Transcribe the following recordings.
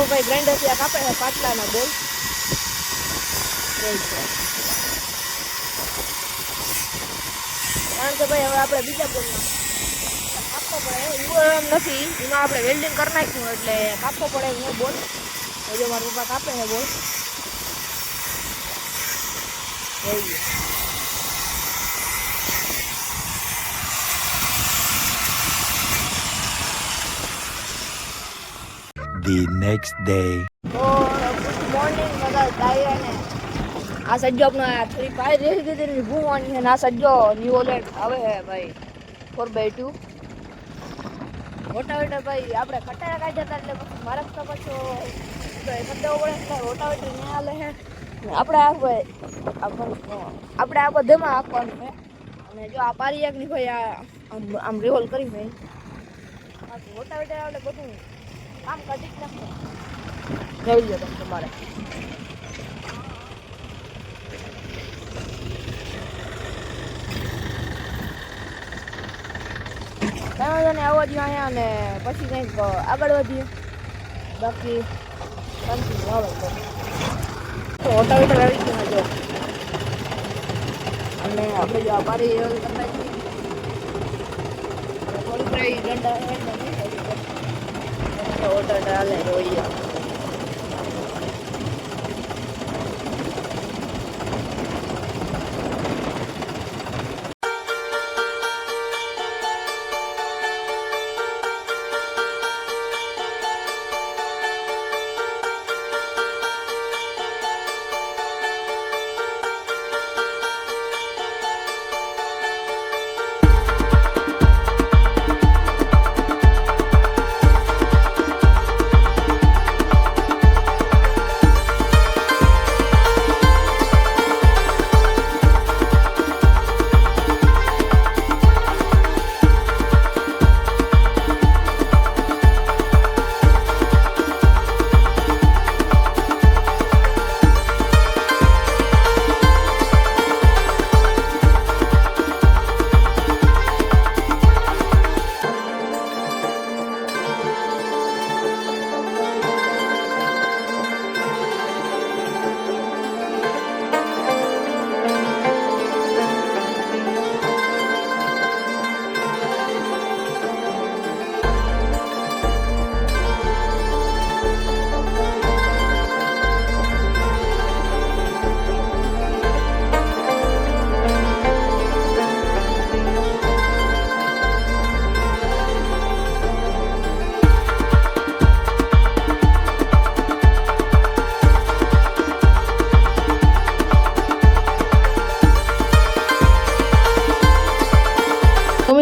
ભાઈ ગ્રાઇન્ડર થી કાપે છે પાટલાના બોલ કારણ કે ભાઈ હવે આપણે બીજા બોલમાં કાપવો પડે એવું એમ નથી એમાં આપણે વેલ્ડિંગ કરી નાખ્યું એટલે કાપવો પડે હું બોલ હજુ મારા પપ્પા કાપે છે બોલ The next day. Good morning બધા ડાયરા ને આ સજ્જો આપણા થોડી પાય રહી ગઈ તેની ભૂવાની છે ને આ સજ્જો ન્યુ ઓલેટ આવે છે ભાઈ 4x2 રોટાવેટર ભાઈ આપણે કટાયા કાઢ્યા હતા એટલે પછી મારે તો પાછો કટાવો પડે એટલે રોટાવેટર ને હાલે છે આપણે આ ભાઈ આપણે આ બધામાં આપવાનું છે અને જો આ પારી એકની ભાઈ આમ રિવોલ્વ કરી ભાઈ બાકી રોટાવેટર આવે બધું કામ કાઢી જ નાખો જોઈ લો તમે તમારે ને આવો જ અહીંયા અને પછી કંઈક આગળ વધીએ બાકી કન્ટિન્યુ આવે તો રોટાવેટર આવી ગયું જો અને આપણે જો આ પારી કરતા થોડી દંડા રોટાવેટર હાલે જોઈએ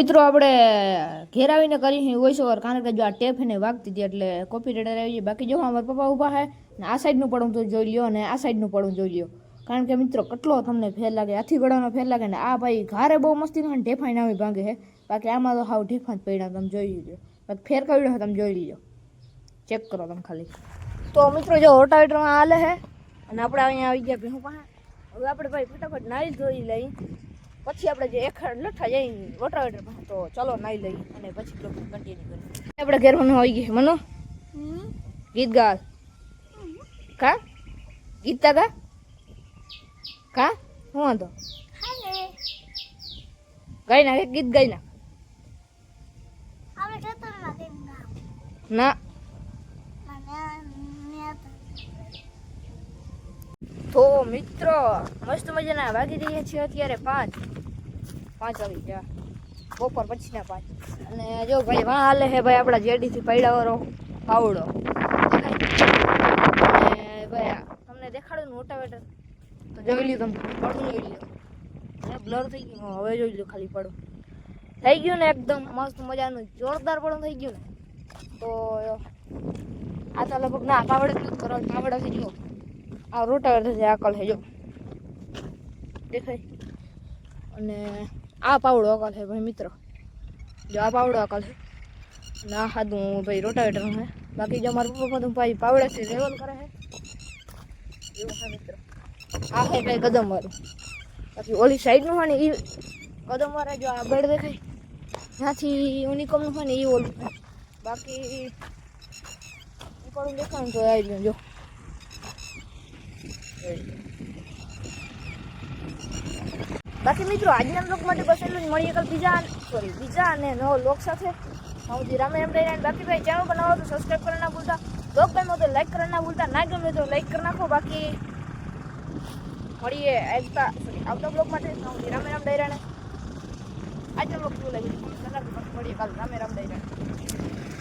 મિત્રો આપણે ઘેર આવીને કરી વોઇસ ઓવર કારણ કે જો આ ટેપ એને વાગતી હતી એટલે કોપીરાઇટ આવી ગઈ બાકી જો અમારા પપ્પા ઊભા છે ને આ સાઈડનું પડું તો જોઈ લ્યો અને આ સાઈડનું પડું જોઈ લ્યો કારણ કે મિત્રો કેટલો તમને ફેર લાગે હાથી ઘોડાનો ફેર લાગે ને આ ભાઈ ઘારે બહુ મસ્તી ને ઢેફાઈ ના ભાંગે છે બાકી આમાં તો હાવ ઢેફા જ પડ્યા તમે જોઈ લીધો બાકી ફેર કયો તમે જોઈ લીધો ચેક કરો તમે ખાલી તો મિત્રો જો રોટાવેટરમાં હાલે છે અને આપણે અહીંયા આવી ગયા ભેહું પાસે હવે આપણે ભાઈ ફટાફટ નાઈ ધોઈ લઈ પછી આપણે જે એક લઠ્ઠા જઈ રોટાવેટર પાસે તો ચલો નાઈ લઈ અને પછી કન્ટિન્યુ કરીએ આપણે ઘેર મનો આવી ગઈ મનો ગીત ગા કા ગીત ગા કા હું વાંધો ગાઈ ના ગીત ગાઈ ના ના તો મિત્રો મસ્ત મજાના વાગી રહ્યા છીએ અત્યારે 5 વાગી ગયા બપોર પછીના 5 અને જો ભાઈ વાં હાલે છે ભાઈ આપણા જેડીથી પૈડાવાળો પાવડો અને ભાઈ તમને દેખાડું ને રોટાવેટર તો જોઈ લ્યો તમે પડું જોઈ લ્યો બ્લર થઈ ગયું હવે જોઈ લો ખાલી પડું થઈ ગયું ને એકદમ મસ્ત મજાનું જોરદાર પડું થઈ ગયું ને તો આ તો લગભગ ના કાવડેથી જુઓ આ રોટાવેટર છે આકલ છે જો દેખાય અને આ પાવડો અકલ છે ભાઈ મિત્રો જો આ પાવડો અકલ છે અને આ ખાધું ભાઈ રોટાવેટર છે બાકી જો મારા પપ્પા બધું ભાઈ પાવડાથી લેવલ કરે છે એવું છે મિત્રો આ છે ભાઈ કદમ વાળું બાકી ઓલી સાઈડનું હોય ને એ કદમ વાળા જો આગળ દેખાય ત્યાંથી યુનિકોમનું હોય ને એ ઓલું થાય. બાકી નીકળું દેખાય ને તો આવી ગયું જો. બાકી મિત્રો આજના બ્લોગ માટે બસ એટલું જ. મળીએ કાલ બીજા અને નવો બ્લોગ સાથે. હું રામે એમ લઈને બાકી ભાઈ ચેનલ બનાવો તો સબસ્ક્રાઈબ કરવા ના ભૂલતા. બ્લોગ ગમ્યો તો લાઈક કરવા ના ભૂલતા. ના ગમે તો લાઈક કરી નાખો. બાકી મળીએ આવતા બ્લોગ માટે. હું રામે રામ ડાયરાને આજનો બ્લોગ કેવું લાગ્યું મળીએ કાલ રામે રામ ડાયરાને.